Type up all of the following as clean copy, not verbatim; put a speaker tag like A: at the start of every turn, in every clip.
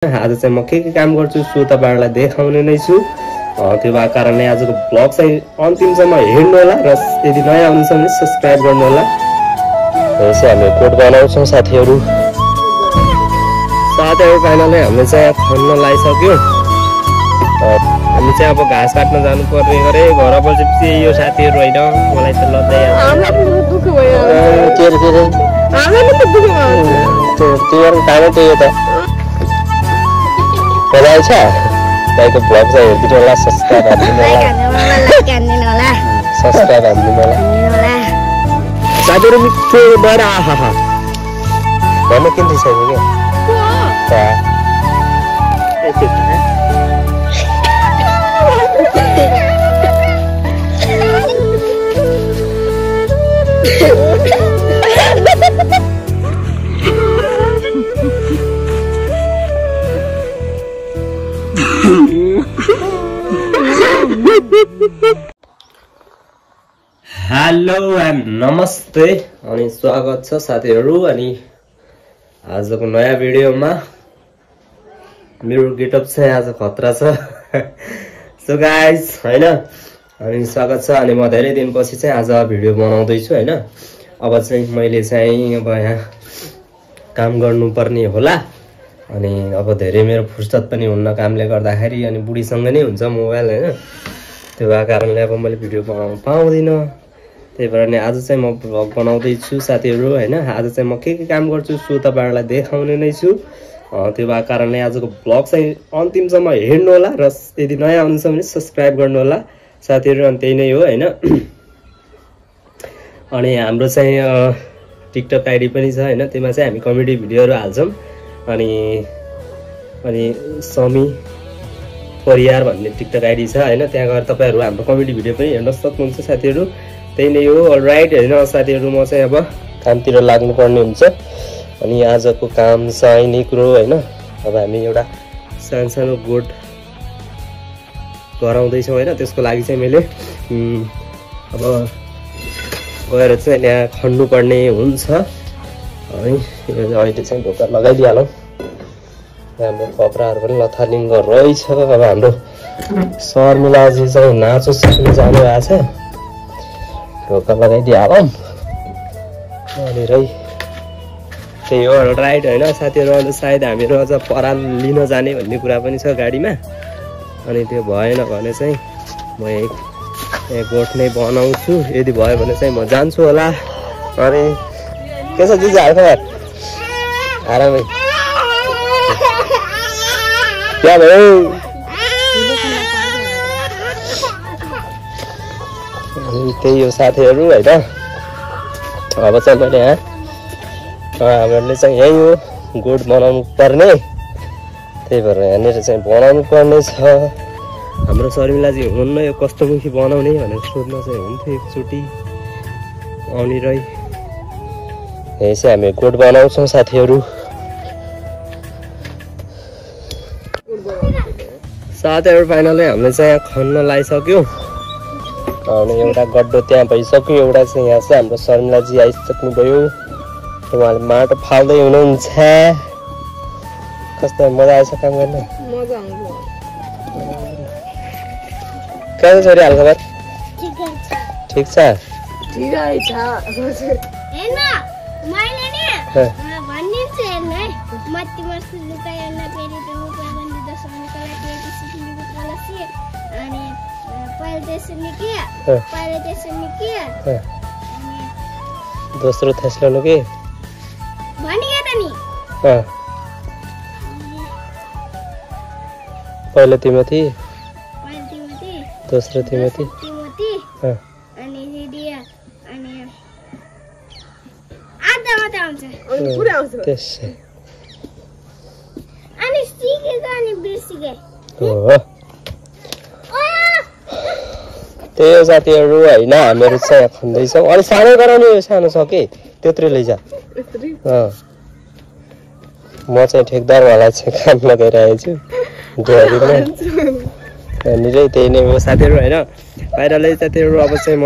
A: आज चाहिँ म के काम गर्छु सो तपाईहरुलाई देखाउने नै छु। त्यो भएको कारणले आजको ब्लग चाहिँ अन्तिमसम्म हेर्नु होला र यदि नयाँ हुनुहुन्छ भने सब्स्क्राइब गर्नु होला। यसै हामी कोड बनाउँछौं साथीहरु। फाइनली हामीले चाहिँ खन्न लागिसक्यो। हामी चाहिँ अब घाँस काट्न जानु पर्ने गरे घर बसेपछि यो साथीहरु हैन मलाई त लज्जै आउँछ। हामीलाई दुख भयो। हामीलाई त दुख भयो। तिम्रो कामै त्यही हो त। पलाइ छ दाइको ब्लग चाहिँ हेर्दिनु होला सब्स्क्राइब हान्दिनु होला सब्स्क्राइब हान्दिनु होला साथीहरु मिठो बडा आहा भन्न किन दिइसक्यो के हेलो एन्ड नमस्ते अनि स्वागत छ साथीहरु। अनि आजको नयाँ भिडियोमा मेरो गेटअप चाहिँ आज खतरा छ। सो गाइस हैन अनि स्वागत छ। अनि म धेरै दिनपछि चाहिँ आज भिडियो बनाउँदै छु हैन। अब चाहिँ मैले चाहिँ अब यहाँ काम गर्नुपर्ने होला अनि अब धेरै मेरो फुर्सद पनि हुन्न कामले गर्दाखेरि अनि बुढीसँग नै हुन्छ मोबाइल हैन। त्यो भएको कारणले अब मैले भिडियो बनाउन पाउँदिन। त्यही भएर नि आज चाहिँ म भ्लग बनाउँदै छु साथीहरु हैन। आज चाहिँ म के काम गर्छु सो तपाईहरुलाई देखाउने नै छु। त्यो भएको कारणले आजको भ्लग चाहिँ अन्तिमसम्म हेर्नु होला र यदि नयाँ हुनुहुन्छ भने सब्स्क्राइब गर्नु होला साथीहरु। अनि त्यही नै हो हैन। अनि हाम्रो चाहिँ टिकटक आइडी पनि छ हैन। त्यसमा चाहिँ हामी कमेडी भिडियोहरु हाल्छौं। अनि समी परियार भन्ने टिकटक आइडी छ हैन। त्यहाँ गएर तपाईहरु हाम्रो कमेडी भिडियो पनि हेर्न सक्नुहुन्छ साथीहरु। त्यही नै हो। अलराइट हैन साथीहरु म चाहिँ अब कामतिर लाग्नु पर्ने हुन्छ। अनि आजको काम चाहिँ निक्रो हैन। अब हामी एउटा सानो गोठ गराउँदै छौं हैन। त्यसको लागि चाहिँ मैले अब गएर चाहिँ यहाँ खन्नु पर्ने हुन्छ। अनि यो अहिले चाहिँ ढोका लगाइदिहालौं। हाम्रो कपडाहरु पनि लथालिङ्ग रहेछ। अब हाम्रो शर्मिलाजी चाहिँ नाचो सिक्न जानु भएको छ। ढोका लगाइदिहालौं। अनि रै त्यही हो राइट हैन साथीहरु। अहिले सायद हामीहरु अझ पराल लिन जाने भन्ने कुरा पनि छ गाडीमा। अनि त्यो भएन भने चाहिँ म एक गोठ नै बनाउँछु। यदि भयो भने चाहिँ म जान्छु होला। अनि के छ दिदी हाल खबर आरामै क्या भयो त्यही हो साथीहरु हैन। अब चाहिँ मैले यहाँ हामीले चाहिँ यही हो गोठ बनाउनु पर्ने। त्यही भएर यहाँनिर चाहिँ बनाउनु पर्ने छ। हाम्रो शर्मिलाजी हुनुहुन्न यो कस्तो मुखी बनाउने भनेर सोध्न चाहिँ हुन्थ्यो एकचोटि। अनि रै यसै हामी गोठ बनाउँछौं साथीहरु। साथीहरु फाइनली हामीले चाहिँ यहाँ खन्न लागिसक्यो। अनि एउटा गड्डो त्यहाँ भइसक्यो। एउटा चाहिँ यहाँ चाहिँ हाम्रो शर्मिलाजी आइसक्नु भयो। उहाँले माटो फाल्दै हुनुहुन्छ। कस्तो मजा आएछ काम गर्न? मजा आउँछ। के छ छोरी हाल खबर? ठीक छ। ठिकै छ।
B: हैन मैले नि भनिदिन्छु हेर्नु है। मत्ती मस्त लुकायो न फेरि त्यो लुकायो भने दशमी कला त्यो सिक्ने कुराला सि अनि पहिले त्यसनी के अनि
A: दोस्रो थेस्लोनु के
B: भनिए त नि
A: पहिलो तिमोथी दोस्रो तिमोथी
B: अनि दिदिया अनि आधा मात्र आउँछ। अनि पुरा आउँछ
A: त्यसै
B: अनि सिकेको अनि बिर्सिगे
A: हो। त्यही हो साथीहरु हैन। हामीहरु चाहिँ खन्दैछौं। अलि सानो गराउने यो सानो छ के त्यत्रै लैजा। म चाहिँ ठेकदार वाला चाहिँ काम लगाइरहेको छु ढोरीमा। अनि रै त्यही नै हो साथीहरु हैन। बाहिरले साथीहरु अब चाहिँ म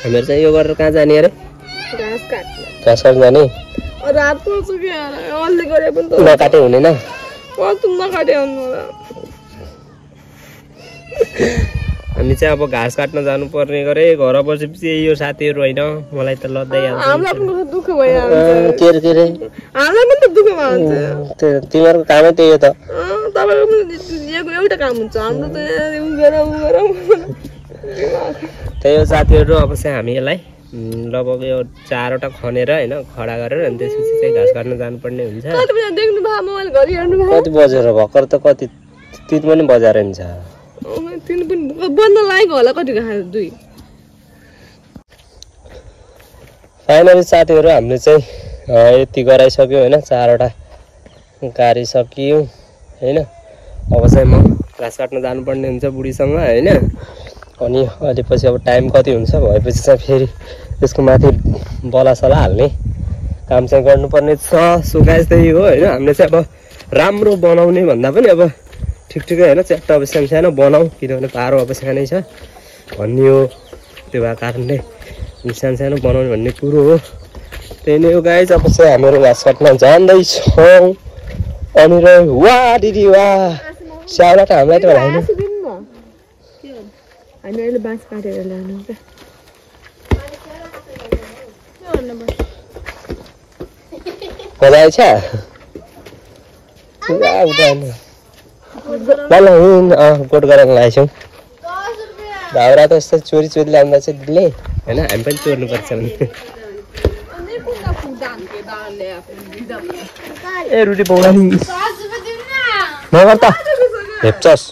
A: हामीहरु चाहिँ यो गरेर कहाँ जाने अरे? घाँस काट्न जाने। रात पर्छ के अलि गरे पनि त नकाटे हुँदैन। हामी चाहिँ अब घाँस काट्न जानुपर्ने गरे घर बसेपछि यो साथीहरू होइन मलाई त लद्दै तिमीहरूको कामै त्यही हो त त्यही हो साथीहरू अब चाहिँ हामी यसलाई लगभग यो 4वटा खनेर होइन खडा गरेर अनि त्यसपछि चाहिँ घाँस काट्न जानुपर्ने हुन्छ कति बजेर भर्खर त कति 3 पनि बजाएर नि छ फाइनली साथीहरू हामीले चाहिँ यति गराइसक्यो होइन 4वटा गाडिसक्यो होइन अब चाहिँ म घाँस काट्न जानुपर्ने हुन्छ बुढीसँग होइन अनि अहिले पछि अब टाइम कति हुन्छ भएपछि चाहिँ फेरि त्यसको माथि बलासला हाल्ने काम चाहिँ गर्नुपर्ने छ सो गाइस त्यही हो होइन हामीले चाहिँ अब राम्रो बनाउने भन्दा पनि अब ठिक होइन च्याट्ट अब सानो बनाऊ किनभने पारो अब सानै छ भन्ने हो त्यो भएको कारणले सानो बनाउने भन्ने कुरो हो त्यही नै हो गाइस अब चाहिँ हामीहरू घाँस काट्न जाँदैछौँ अनि र वाह दिदी वाह स्याउला त हामीलाई त होइन
C: हामी अहिले बाँस काटेर ल्याउनु
A: मजा आएछ गोठ गरेर लगाएछौँ दाउरा त यस्तो चोरी ल्याउँदा चाहिँ दिदीले होइन हामी पनि चोर्नुपर्छ भने ए रुटी पाउला नि नगर त हेप्छस्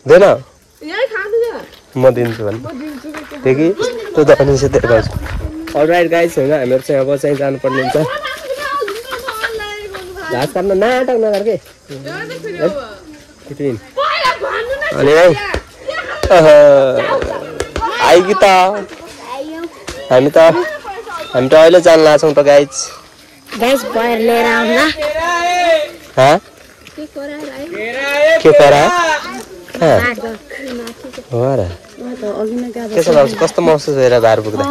A: देन म दिन्छु भने देखि त्यो त अनि चाहिँ दिएर गर्छु अलराइट गाइस होइन हामीहरू चाहिँ अब चाहिँ जानुपर्ने हुन्छ घाँस काट्न नाटक नगर के अनि है आइ कि त हामी त अहिले जान लाग्छौँ त गाइस के करा हो र कसो लाग्छ कस्तो महसुस भएर बाहिर पुग्दा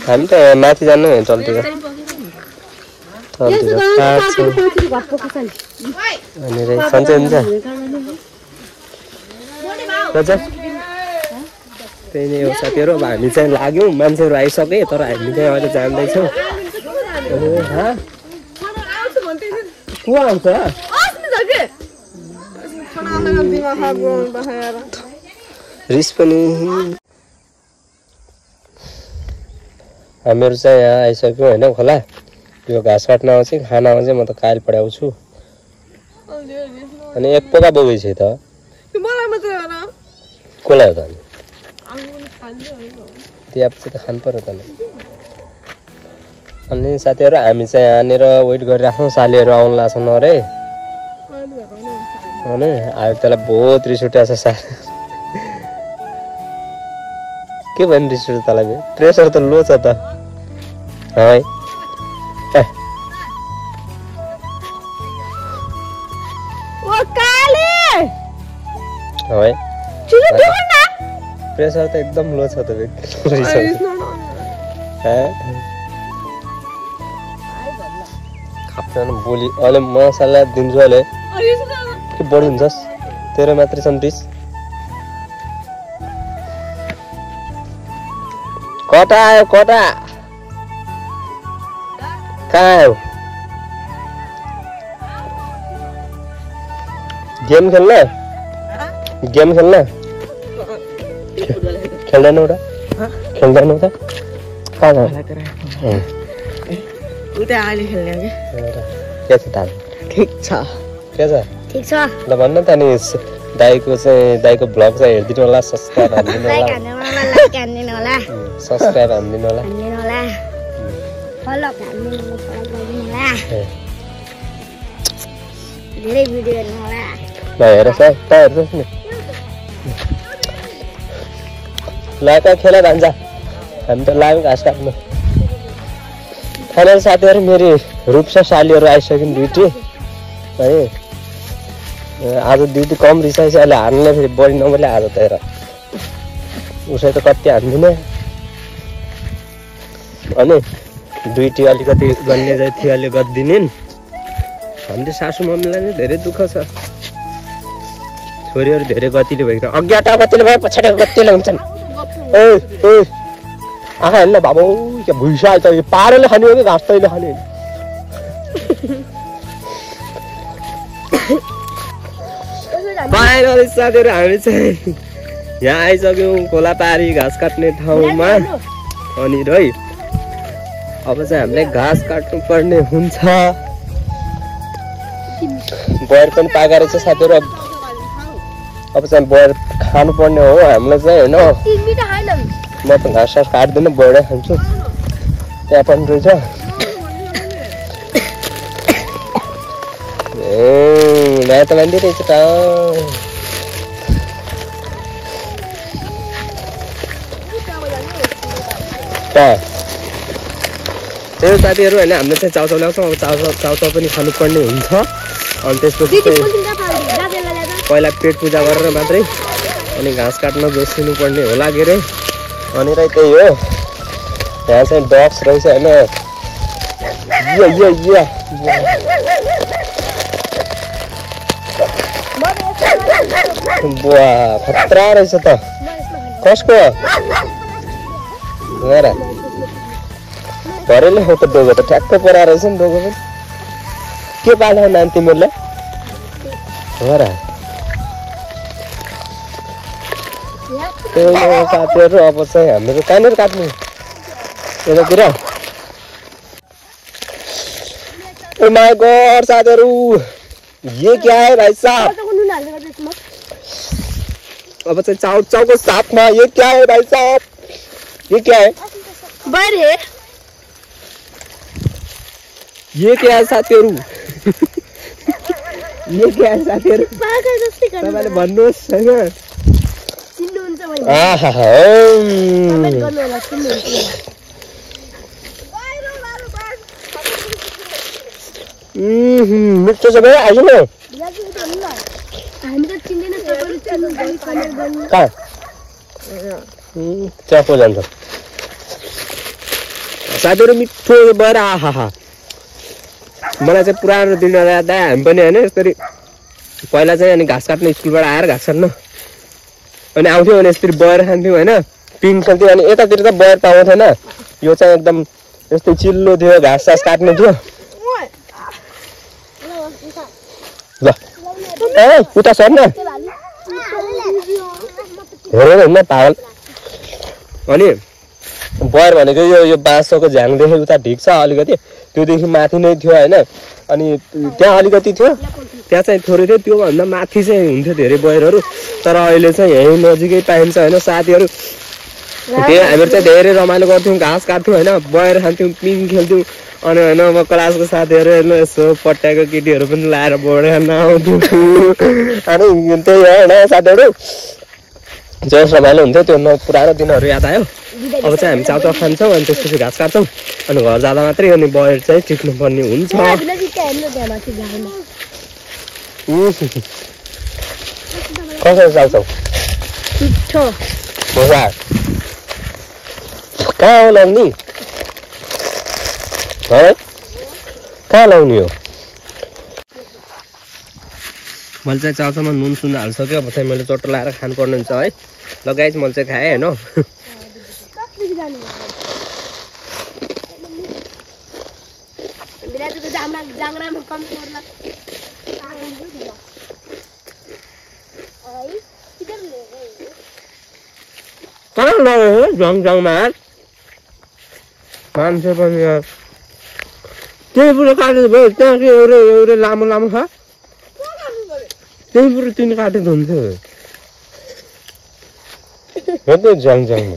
A: हामी त माथि जानु है चल्तिर अनि सन्चै हुन्छ त्यही नै हो साथीहरू अब हामी चाहिँ लाग्यौँ मान्छेहरू आइसके तर हामी चाहिँ अहिले जान्दैछौँ को आउँछ रिस पनि हामीहरू चाहिँ यहाँ आइसक्यौँ होइन खोला यो घाँस काट्न आउँछ खाना आउँछ म त काल पढाउँछु अनि एक पोका बोगै छ त कसलाई हो त त्यहाँपछि त खानु पर्यो त अनि साथीहरू हामी चाहिँ यहाँनिर वेट गरिराख्छौँ सालीहरू आउनु लाग्छन् अरे अनि अहिले त्यसलाई बहुत रिस उठेको छ साली के भन्नु रिस उठ्यो तँलाई प्रेसर त लो छ त है प्रेसर त एकदम लो छ त बोली अहिले मसाला दिन्छु अहिले के बढी हुन्छस् तेरो मात्रै छन् डिस कता आयो कता कहाँ आयो गेम खेल्न खेल्दैन उता खेल्दैन उता कहाँ
C: उता अहिले खेल्ने
A: के छ ताल
C: ठिक छ
A: के छ
B: ठीक छ
A: ल भन्न त नि दाइको ब्लग चाहिँ हेरिदिनु होला सब्स्क्राइब हान्दिनु होला सब्स्क्राइब हान्दिनु होला
B: फलो हान्दिनु होला धेरै भिडियो हेर्नु होला
A: ल हेर सर त हेर्छस् नि ल त खेला जान्छ हामी त लाग्यौँ घाँस काट्नु फाइनल साथीहरू मेरो रूपसा सालीहरू आइसक्यो ड्युटी है आज ड्युटी कम रिसाइस अहिले हान्ने फेरि बढी नम्बरले आज त हेर उसै त कति हान्दिनँ अनि दुईटी अलिकति गन्ने चाहिँ थियो अलि गरिदिनिन्। हामीले सासु मम्मीलाई नै धेरै दुःख छ, छोरीहरू धेरै गतिले भइरहेको अघि अटा गतिले भए पछाडि गतिले हुन्छन्। आँखा हेर्नु बाबु क्या भुइँसा त यो पारेले खाने हो कि घाँस तैले खाने हो? फाइनली साथीहरू हामी चाहिँ यहाँ आइसक्यौँ खोलापारी घाँस काट्ने ठाउँमा। अनि है अब चाहिँ हामीले घाँस काट्नु पर्ने हुन्छ। बयर पनि पाकेको रहेछ साथीहरू। अब चाहिँ बयर खानुपर्ने हो हामीलाई चाहिँ होइन। म त घाँस सास काट्दिनँ, बयरै खान्छु। त्यहाँ पनि रहेछ। नयाँ त मान्दिरहेछ त। त्यही साथीहरू होइन, हामीले चाहिँ चाउचाउ ल्याउँछौँ। अब चाउचाउ पनि खानुपर्ने हुन्छ। अनि त्यसपछि चाहिँ पहिला पेट पूजा गरेर मात्रै अनि घाँस काट्न जोसिनु पर्ने होला के अरे। अनि र त्यही हो, यहाँ चाहिँ डक्स रहेछ होइन। बुवा खतरा रहेछ त। कसको घरैले हो त? डोगो त ठ्याक्कै परा रहेछ नि। डोगो पनि के पाल्यो नानी तिमीहरूलाई? हो र त्यही हो साथीहरू। अब चाहिँ हामीले कहाँनिर काट्ने यतातिर? ओ माय गॉड साथीहरू, ये क्या है भाई साहब? अब चाहिँ चाउचाउको साथमा ये क्या है भाई साहब? ये क्या है?
B: बयर है।
A: ये क्या है साथीहरू? ये क्या है साथीहरू? तपाईँले भन्नुहोस् होइन। मिठो छ भाइ, आइज न। कहाँ चापो जान्छ साथीहरू? मिठो भएर आहा। मलाई चाहिँ पुरानो दिन याद आयो। हामी पनि होइन यसरी पहिला चाहिँ अनि घाँस काट्न स्कुलबाट आएर घाँस काट्न अनि आउँथ्यौँ। अनि यसरी बयर खान्थ्यौँ होइन, पिङ खेल्थ्यौँ। अनि यतातिर त बयर पाउँथेन। यो चाहिँ एकदम यस्तै चिल्लो थियो, घाँस सास काट्ने थियो। ल ए उता सर्न हेरेर हिँड्न पागल। अनि बयर भनेको यो बाँसको झ्याङदेखि उता ढिक छ अलिकति, त्योदेखि माथि नै थियो होइन। अनि त्यहाँ अलिकति थियो, त्यहाँ चाहिँ थोरै थियो। त्योभन्दा माथि चाहिँ हुन्थ्यो धेरै बयरहरू। तर अहिले चाहिँ यहीँ नजिकै पाइन्छ होइन साथीहरू। त्यही हामीहरू चाहिँ धेरै रमाइलो गर्थ्यौँ, घाँस काट्थ्यौँ होइन, बयर खान्थ्यौँ, पिङ खेल्थ्यौँ। अनि होइन म क्लासको साथीहरू हेर्नु यसो पट्याएको केटीहरू पनि लाएर बयर खान आउँथ्यौँ। अनि त्यही हो होइन साथीहरू, जस रमाइलो हुन्थ्यो। त्यो पुरानो दिनहरू याद आयो। अब चाहिँ हामी चाउचाउ खान्छौँ अनि त्यसपछि घाँस काट्छौँ अनि घर जाँदा मात्रै अनि बयर चाहिँ टिक्नुपर्ने हुन्छ। कसरी चाउचाउ? कहाँ हो लाउने? कहाँ लाउने हो? मैले चाहिँ चाउचाउमा नुन सुन हालिसक्यो। अब चाहिँ मैले चट्टो लाएर खानुपर्ने हुन्छ है। ल गाइस मैले चाहिँ खाएँ होइन। कहाँ लग्यो जङजङमा मान्छे पनि यार? त्यही पुरो काटेको भयो। त्यहाँ के एउटै लामो लामो छ, त्यही पुरो तिनी काटेको हुन्थ्यो। हेर्दै जङजङमा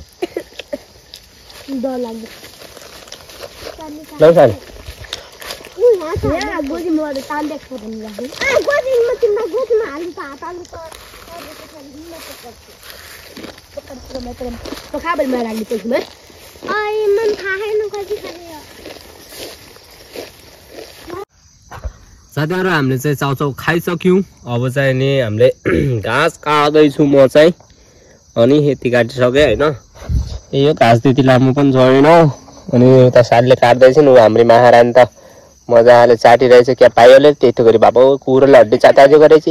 A: साथीहरू हामीले चाहिँ चाउचाउ खाइसक्यौँ। अब चाहिँ नि हामीले घाँस काट्दैछु म चाहिँ। अनि यति काटिसकेँ होइन। यो घाँस त्यति लामो पनि छैन। अनि उता साथीले काट्दैछन् ऊ हाम्रो महारानी त मजाले चाटिरहेछ क्या पाइयोले त्यस्तो गरी बाबा कुरोले हड्डी चाटाजो गरेछ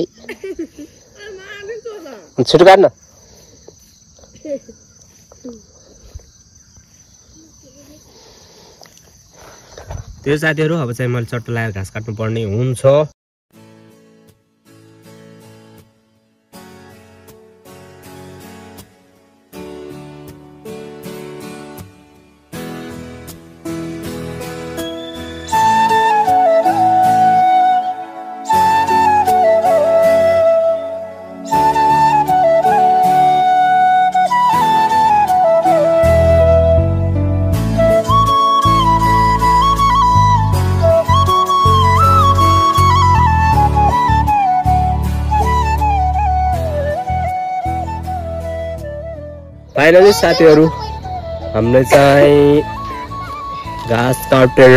A: छिटो काट्न त्यो साथीहरू अब चाहिँ मैले चट्टो लगाएर घाँस काट्नु पर्ने हुन्छ फाइनली साथीहरू हामीले चाहिँ घाँस काटेर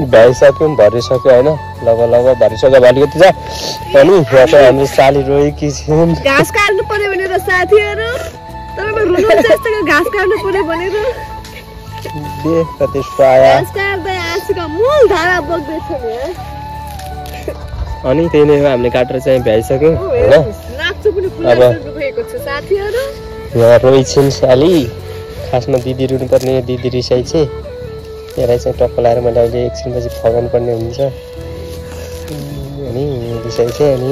A: भइसक्यौँ भरिसक्यो होइन लगभग भरिसक्यो अलिकति छ अनि यहाँ चाहिँ हाम्रो साली रोएकी छिन्
C: घाँस काट्नु पर्यो भनेर साथीहरू तपाईँ रुनुहुन्छ यस्तो घाँस काट्नु पर्यो भनेर
A: देख कति स्वाया
C: घाँस काट्दै आँसुको मूल धारा बग्दैछ नि
A: अनि त्यही नै हो हामीले काटेर चाहिँ भ्याइसक्यौँ होइन
C: नाच्नु पनि फुल्ला भएको छ साथीहरू
A: यहाँ रोइछिन् साली खासमा दिदी रुनुपर्ने दिदी रिसाइ चाहिँ त्यसलाई चाहिँ टक्क लाएर मैले अहिले एकछिनपछि फगाउनु पर्ने हुन्छ अनि रिसाइ चाहिँ अनि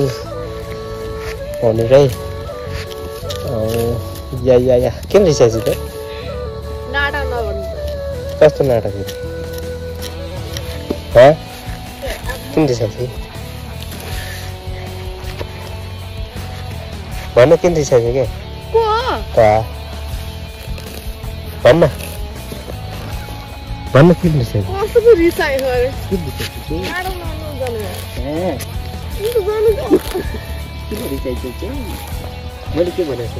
A: भनेरै या किन रिसाइ चाहिँ त
C: नाटक नभन्नु
A: कस्तो नाटक किन रिसाइ चाहिँ भन्न किन रिसाइ चाहिँ क्या भन्न किन रिसाइ
C: कस्तो रिसाइ अरे
A: किन रिसाइ चाहिँ मैले के भनेको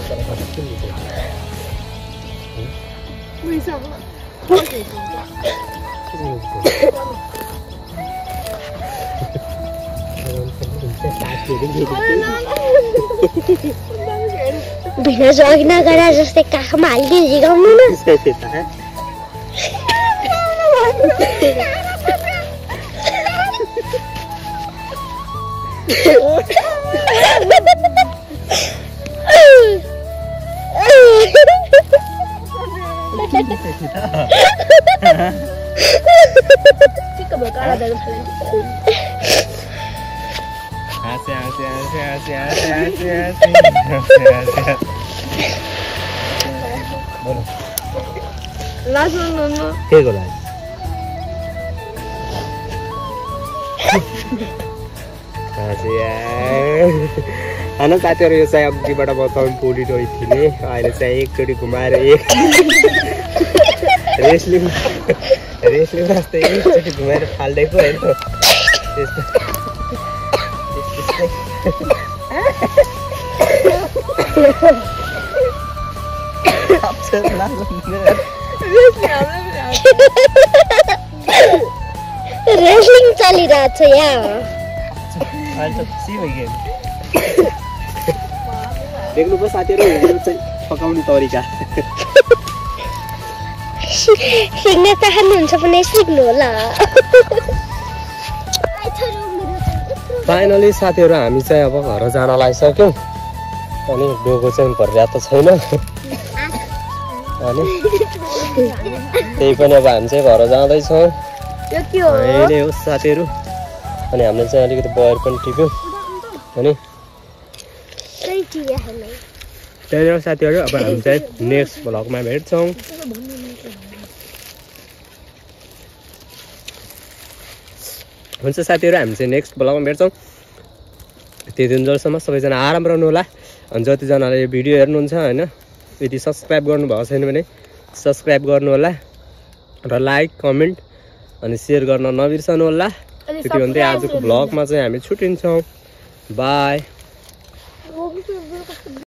B: भिना जगिन गरा जस्तै काखमा हाल्दै झिगाउनु न
A: के गर्दा होइन साथीहरू यो चाहिँ अघिबाट बताउनु पोलिरहेको थिएँ अहिले चाहिँ एकचोटि घुमाएर रेस्लिङ जस्तै एकचोटि घुमाएर फालिदिएको होइन त्यस्तो
B: रेस्लिङ चलिरहेछ यहाँ
A: देख्नु पो साथीहरू चाहिँ पकाउने तरिका
B: सिक्न चाहनुहुन्छ भने सिक्नु होला
A: फाइनली साथीहरू हामी चाहिँ अब घर जान लागिसक्यौँ अनि डोको चाहिँ भरिरहेको छैन अनि त्यही पनि अब हामी चाहिँ घर जाँदैछौँ अहिले हो साथीहरू अनि हामीले चाहिँ अलिकति बयर पनि टिप्यौँ अनि त्यही हो साथीहरू अब हामी चाहिँ नेक्स्ट भ्लगमा भेट्छौँ हुन्छ साथीहरू हामी चाहिँ नेक्स्ट भ्लगमा भेट्छौँ त्यति दिनसम्म सबैजना आराम रहनु होला अनि जतिजनाले यो भिडियो हेर्नुहुन्छ होइन यदि सब्सक्राइब गर्नुभएको छैन भने सब्सक्राइब गर्नु होला र लाइक कमेन्ट अनि सेयर गर्न नबिर्सनु होला त्यति भन्दै आजको भ्लगमा चाहिँ हामी छुट्टिन्छौँ बाई